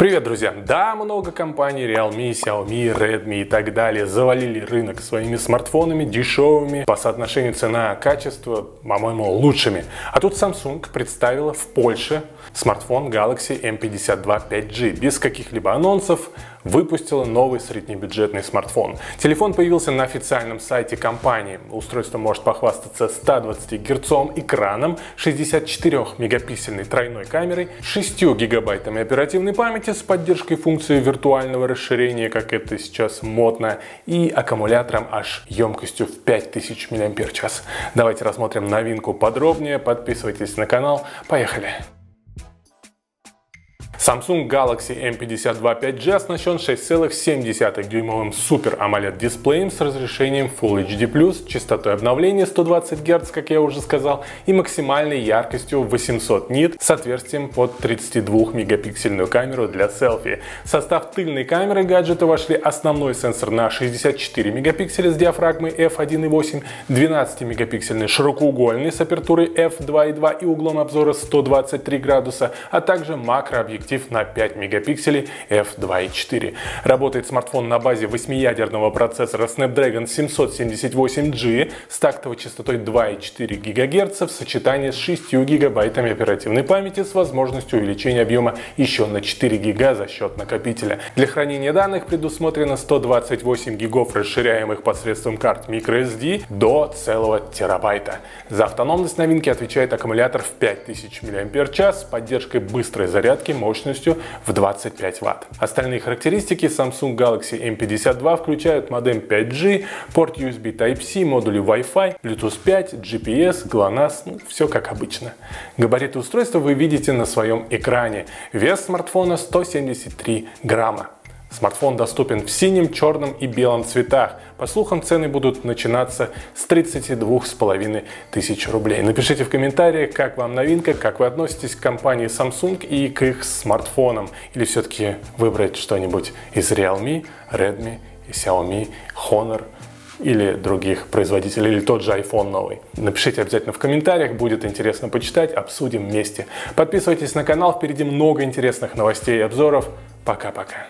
Привет, друзья! Да, много компаний Realme, Xiaomi, Redmi и так далее завалили рынок своими смартфонами дешевыми, по соотношению цена-качество, по-моему, лучшими. А тут Samsung представила в Польше смартфон Galaxy M52 5G. Без каких-либо анонсов выпустила новый среднебюджетный смартфон. Телефон появился на официальном сайте компании. Устройство может похвастаться 120 Гц экраном, 64-мегапиксельной тройной камерой, 6 гигабайтами оперативной памяти с поддержкой функции виртуального расширения, как это сейчас модно, и аккумулятором аж емкостью в 5000 мАч. Давайте рассмотрим новинку подробнее, подписывайтесь на канал, поехали! Samsung Galaxy M52 5G оснащен 6,7-дюймовым Super AMOLED дисплеем с разрешением Full HD+, частотой обновления 120 Гц, как я уже сказал, и максимальной яркостью 800 нит с отверстием под 32-мегапиксельную камеру для селфи. В состав тыльной камеры гаджета вошли основной сенсор на 64 мегапикселя с диафрагмой f1.8, 12-мегапиксельный широкоугольный с апертурой f2.2 и углом обзора 123 градуса, а также макрообъектив на 5 мегапикселей f2.4. Работает смартфон на базе 8-ядерного процессора Snapdragon 778G с тактовой частотой 2,4 ГГц в сочетании с 6 гигабайтами оперативной памяти с возможностью увеличения объема еще на 4 ГБ за счет накопителя. Для хранения данных предусмотрено 128 гигов, расширяемых посредством карт microSD до целого терабайта. За автономность новинки отвечает аккумулятор в 5000 мАч с поддержкой быстрой зарядки мощностью в 25 Вт. Остальные характеристики Samsung Galaxy M52 включают модем 5G, порт USB Type-C, модули Wi-Fi, Bluetooth 5, GPS, GLONASS, все как обычно. Габариты устройства вы видите на своем экране. Вес смартфона 173 грамма. Смартфон доступен в синем, черном и белом цветах. По слухам, цены будут начинаться с 32 500 рублей. Напишите в комментариях, как вам новинка, как вы относитесь к компании Samsung и к их смартфонам. Или все-таки выбрать что-нибудь из Realme, Redmi, Xiaomi, Honor или других производителей, или тот же iPhone новый. Напишите обязательно в комментариях, будет интересно почитать, обсудим вместе. Подписывайтесь на канал, впереди много интересных новостей и обзоров. Пока-пока.